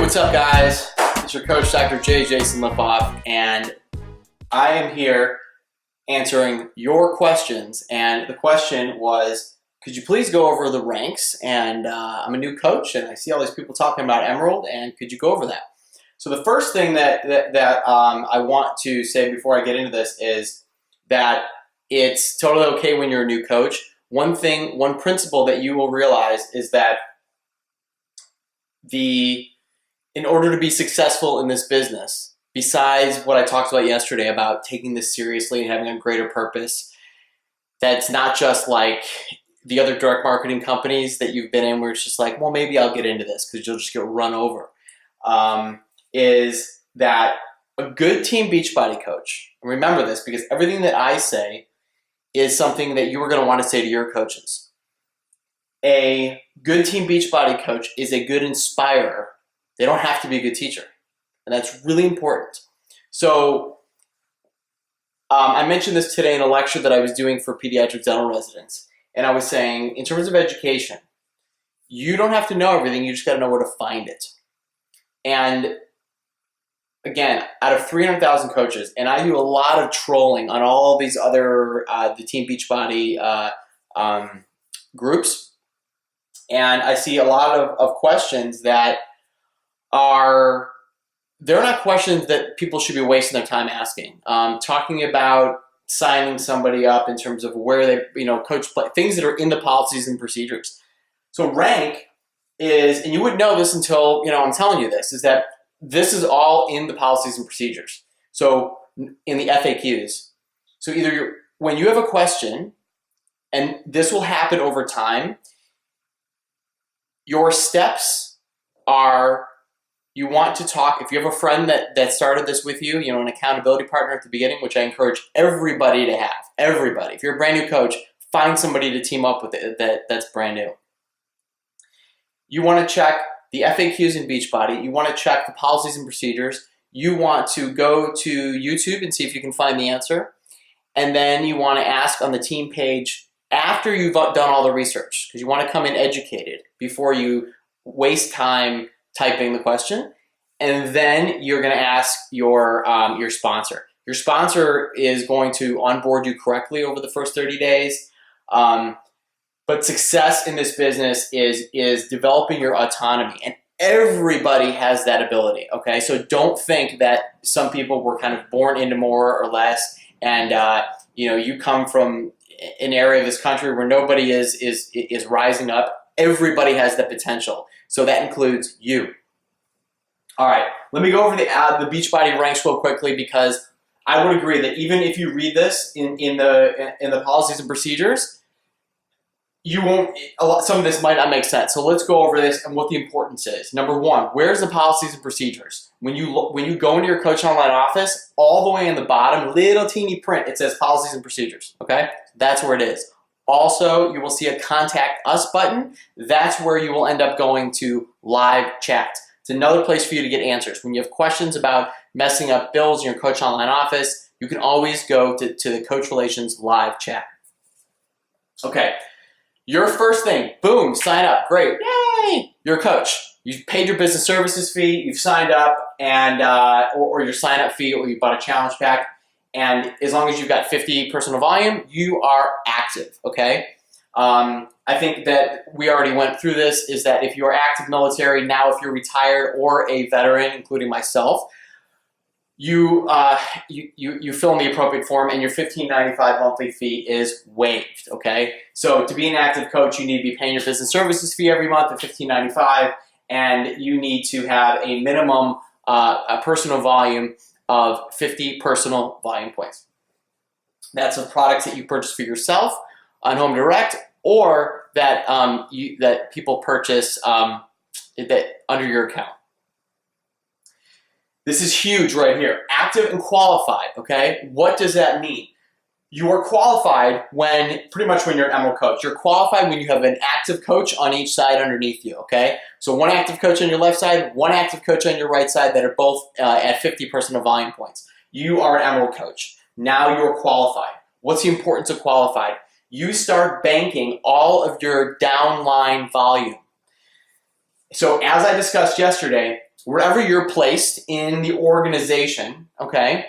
What's up, guys? It's your coach, Dr. Jason Lipoff, and I am here answering your questions. And the question was, could you please go over the ranks? And I'm a new coach, and I see all these people talking about Emerald, and could you go over that? So the first thing that I want to say before I get into this is that it's totally okay when you're a new coach. One principle that you will realize is that in order to be successful in this business, besides what I talked about yesterday about taking this seriously and having a greater purpose, that's not just like the other direct marketing companies that you've been in where it's just like, well, maybe I'll get into this because you'll just get run over, is that a good team Beachbody coach, and remember this because everything that I say is something that you are going to want to say to your coaches. A good team Beachbody coach is a good inspirer. They don't have to be a good teacher. And that's really important. So I mentioned this today in a lecture that I was doing for pediatric dental residents. And I was saying, in terms of education, you don't have to know everything. You just got to know where to find it. And again, out of 300,000 coaches, and I do a lot of trolling on all these other, the Team Beachbody groups. And I see a lot of questions that they're not questions that people should be wasting their time asking. Talking about signing somebody up in terms of where they, coach play, things that are in the policies and procedures. So rank is, and you wouldn't know this until, I'm telling you this, is that this is all in the policies and procedures. So in the FAQs. So when you have a question, and this will happen over time, your steps are, you want to talk, if you have a friend that started this with you, an accountability partner at the beginning, which I encourage everybody to have, everybody. If you're a brand new coach, find somebody to team up with that's brand new. You want to check the FAQs in Beachbody. You want to check the policies and procedures. You want to go to YouTube and see if you can find the answer. And then you want to ask on the team page after you've done all the research, because you want to come in educated before you waste time typing the question. And then you're going to ask your sponsor. Your sponsor is going to onboard you correctly over the first 30 days. But success in this business is developing your autonomy, and everybody has that ability, okay? So don't think that some people were kind of born into more or less, and you come from an area of this country where nobody is rising up. Everybody has the potential, so that includes you. All right, let me go over the Beachbody ranks real quickly, because I would agree that even if you read this in the policies and procedures, some of this might not make sense. So let's go over this and what the importance is. Number one, where's the policies and procedures? When you go into your Coach Online office, all the way in the bottom, little teeny print, it says policies and procedures, okay? That's where it is. Also, you will see a contact us button. That's where you will end up going to live chat. It's another place for you to get answers. When you have questions about messing up bills in your Coach Online office, you can always go to the Coach Relations live chat. Okay. Your first thing, boom, sign up, great, yay! You're a coach. You've paid your business services fee, you've signed up, and or your sign up fee, or you bought a challenge pack, and as long as you've got 50 personal volume, you are active, okay? I think that we already went through this, is that if you're active military, now if you're retired or a veteran, including myself, you fill in the appropriate form, and your $15.95 monthly fee is waived, okay? So to be an active coach, you need to be paying your business services fee every month at $15.95, and you need to have a minimum a personal volume of 50 personal volume points. That's of products that you purchase for yourself on Home Direct, or that that people purchase that under your account. This is huge right here. Active and qualified, okay? What does that mean? You are qualified pretty much when you're an Emerald coach. You're qualified when you have an active coach on each side underneath you, okay? So one active coach on your left side, one active coach on your right side that are both at 50 personal volume points. You are an Emerald coach. Now you're qualified. What's the importance of qualified? You start banking all of your downline volume. So as I discussed yesterday, wherever you're placed in the organization, okay,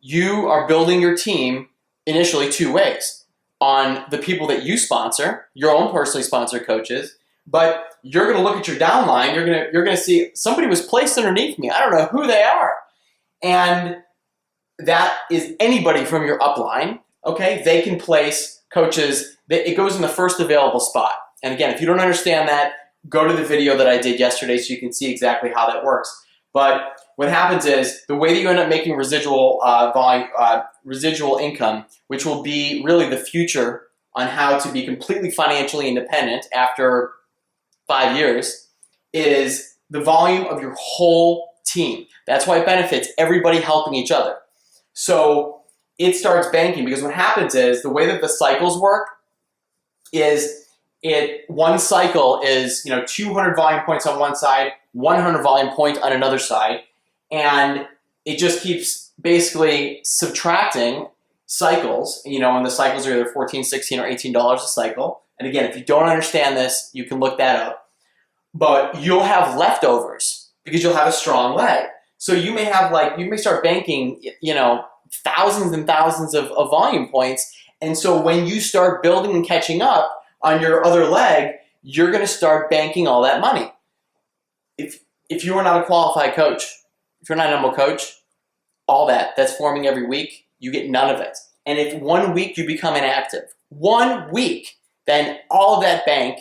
you are building your team initially two ways. On the people that you sponsor, your own personally sponsored coaches, but you're going to look at your downline, you're going to see somebody was placed underneath me. I don't know who they are. And that is anybody from your upline, okay? They can place coaches, it goes in the first available spot. And again, if you don't understand that, go to the video that I did yesterday so you can see exactly how that works. But what happens is the way that you end up making residual residual income, which will be really the future on how to be completely financially independent after 5 years, is the volume of your whole team. That's why it benefits everybody helping each other. So it starts banking, because what happens is the way that the cycles work is one cycle is 200 volume points on one side, 100 volume point on another side, and it just keeps basically subtracting cycles, and the cycles are either $14, $16, or $18 a cycle. And again, if you don't understand this, you can look that up. But you'll have leftovers because you'll have a strong leg. So you may have you may start banking, thousands and thousands of volume points. And so when you start building and catching up on your other leg, you're going to start banking all that money. If you are not a qualified coach, if you're not an ML coach, all that's forming every week, you get none of it. And if 1 week you become inactive, 1 week, then all of that bank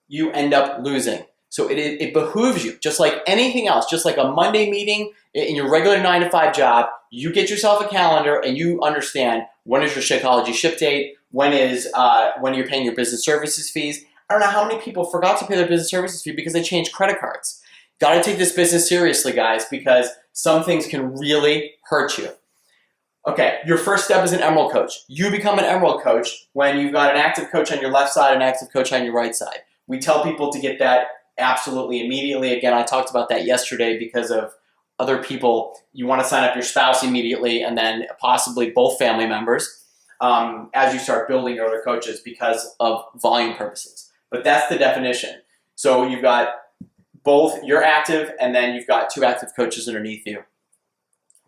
you end up losing. So it behooves you, just like anything else, just like a Monday meeting in your regular 9-to-5 job, you get yourself a calendar and you understand when is your Shakeology ship date, when you're paying your business services fees. I don't know how many people forgot to pay their business services fee because they changed credit cards. Got to take this business seriously, guys, because some things can really hurt you. Okay, your first step is an Emerald coach. You become an Emerald coach when you've got an active coach on your left side and an active coach on your right side. We tell people to get that absolutely immediately. Again, I talked about that yesterday because of other people. You want to sign up your spouse immediately and then possibly both family members as you start building your other coaches because of volume purposes. But that's the definition. So you've got both, you're active, and then you've got two active coaches underneath you.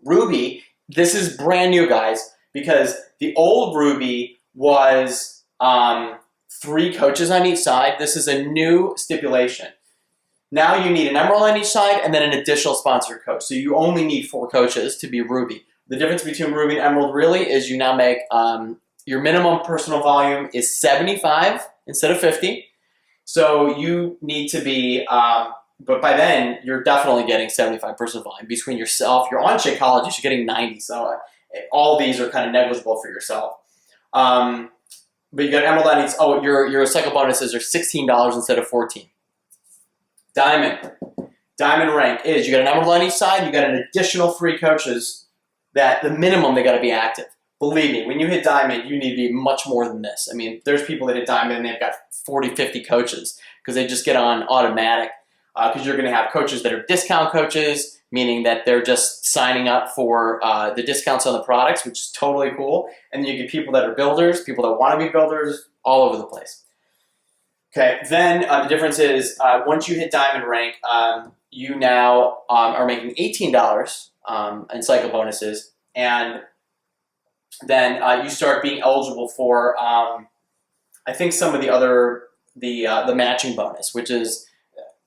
Ruby, this is brand new, guys, because the old Ruby was 3 coaches on each side. This is a new stipulation. Now you need an Emerald on each side and then an additional sponsored coach. So you only need 4 coaches to be Ruby. The difference between Ruby and Emerald really is you now make your minimum personal volume is 75 instead of 50. So you need to be, but by then you're definitely getting 75 personal volume between yourself. You're on Shakeology, you're getting 90. So all these are kind of negligible for yourself. But you got Emerald on each. Oh, your cycle bonuses are $16 instead of $14. Diamond rank is you got an Emerald on each side. You got an additional 3 coaches that the minimum they got to be active. Believe me, when you hit Diamond, you need to be much more than this. I mean, there's people that hit Diamond and they've got 40, 50 coaches because they just get on automatic. Because you're going to have coaches that are discount coaches, meaning that they're just signing up for the discounts on the products, which is totally cool. And then you get people that are builders, people that want to be builders, all over the place. Okay, then the difference is once you hit Diamond rank, you now are making $18 in cycle bonuses, and then you start being eligible for I think some of the other the matching bonus, which is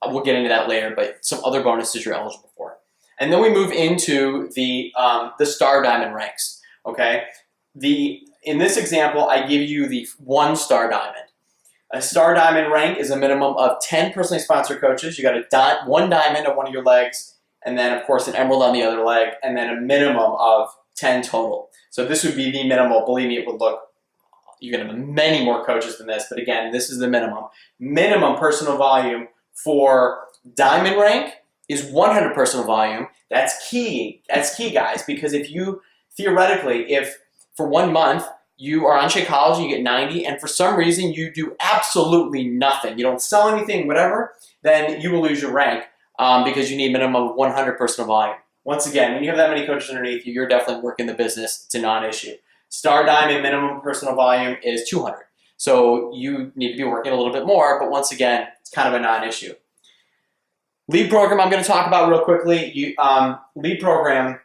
we'll get into that later, but some other bonuses you're eligible for. And then we move into the star diamond ranks. Okay, in this example, I give you the 1 star diamond. A star diamond rank is a minimum of 10 personally sponsored coaches. You got 1 diamond on one of your legs, and then of course an emerald on the other leg, and then a minimum of 10 total. So this would be the minimum. Believe me, it would look. You're going to have many more coaches than this, but again, this is the minimum. Minimum personal volume for diamond rank is 100 personal volume. That's key. That's key, guys, because if you theoretically, if for 1 month you are on Shakeology, you get 90, and for some reason you do absolutely nothing, you don't sell anything, whatever, then you will lose your rank because you need a minimum of 100 personal volume. Once again, when you have that many coaches underneath you, you're definitely working the business. It's a non-issue. Star diamond minimum personal volume is 200. So you need to be working a little bit more, but once again, it's kind of a non-issue. Lead program I'm going to talk about real quickly. Lead program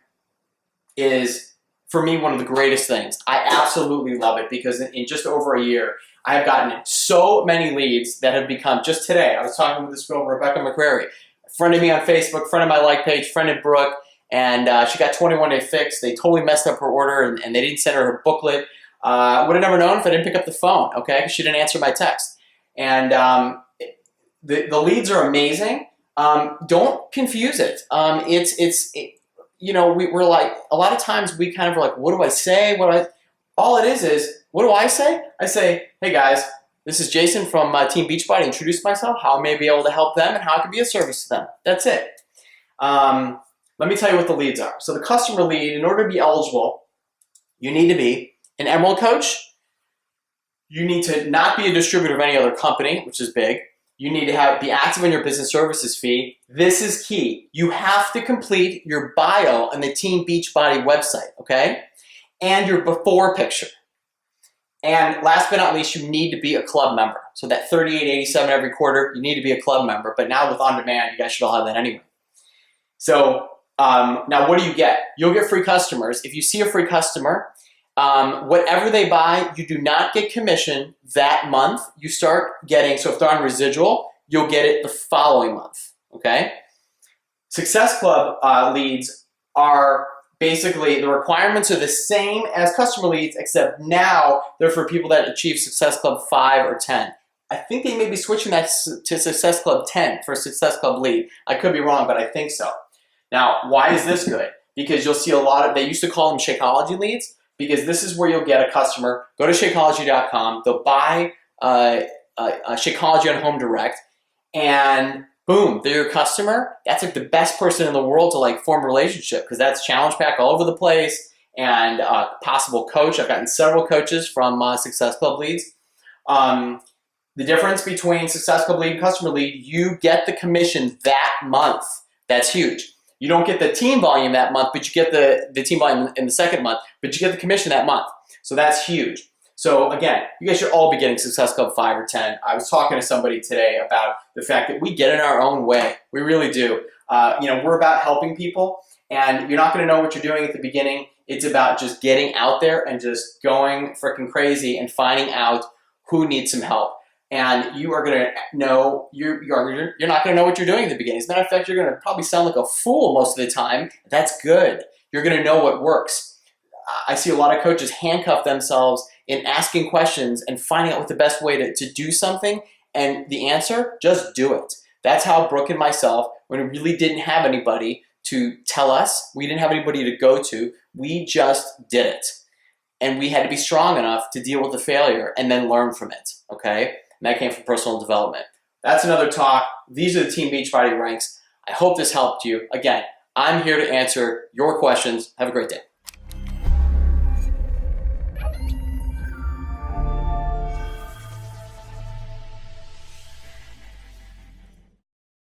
is, for me, one of the greatest things. I absolutely love it because in just over a year, I have gotten so many leads that have become, just today, I was talking with this girl, Rebecca McCrary, friend of me on Facebook, friend of my like page, friend of Brooke, and she got 21-day fix. They totally messed up her order, and they didn't send her booklet. Would have never known if I didn't pick up the phone, okay, because she didn't answer my text. And the leads are amazing. Don't confuse it. We're like, a lot of times we kind of are like, what do I say? All it is, what do I say? I say, hey guys, this is Jason from Team Beachbody. Introduce myself, how I may be able to help them, and how I can be a service to them. That's it. Let me tell you what the leads are. So the customer lead, in order to be eligible, you need to be an Emerald Coach. You need to not be a distributor of any other company, which is big. You need to be active in your business services fee. This is key. You have to complete your bio on the Team Beachbody website, okay? And your before picture. And last but not least, you need to be a club member. So that $38.87 every quarter, you need to be a club member. But now with On Demand, you guys should all have that anyway. So now what do you get? You'll get free customers. If you see a free customer, whatever they buy, you do not get commission that month. You start getting, so if they're on residual, you'll get it the following month, okay? Success Club leads are basically, the requirements are the same as customer leads, except now they're for people that achieve Success Club 5 or 10. I think they may be switching that to Success Club 10 for Success Club lead. I could be wrong, but I think so. Now, why is this good? Because you'll see a lot of, they used to call them Shakeology leads, because this is where you'll get a customer, go to Shakeology.com, they'll buy Shakeology on Home Direct, and boom, they're your customer. That's like the best person in the world to like form a relationship, because that's challenge pack all over the place, and possible coach. I've gotten several coaches from Success Club leads. The difference between Success Club lead and customer lead, you get the commission that month. That's huge. You don't get the team volume that month, but you get the team volume in the second month, but you get the commission that month. So that's huge. So again, you guys should all be getting Success Club 5 or 10. I was talking to somebody today about the fact that we get in our own way. We really do. We're about helping people, and you're not going to know what you're doing at the beginning. It's about just getting out there and just going freaking crazy and finding out who needs some help. And you are going to know, you're not going to know what you're doing at the beginning. As a matter of fact, you're going to probably sound like a fool most of the time. That's good. You're going to know what works. I see a lot of coaches handcuff themselves in asking questions and finding out what the best way to do something. And the answer, just do it. That's how Brooke and myself, when we really didn't have anybody to tell us, we didn't have anybody to go to, we just did it. And we had to be strong enough to deal with the failure and then learn from it, okay? And that came from personal development. That's another talk. These are the Team Beachbody ranks. I hope this helped you. Again, I'm here to answer your questions. Have a great day.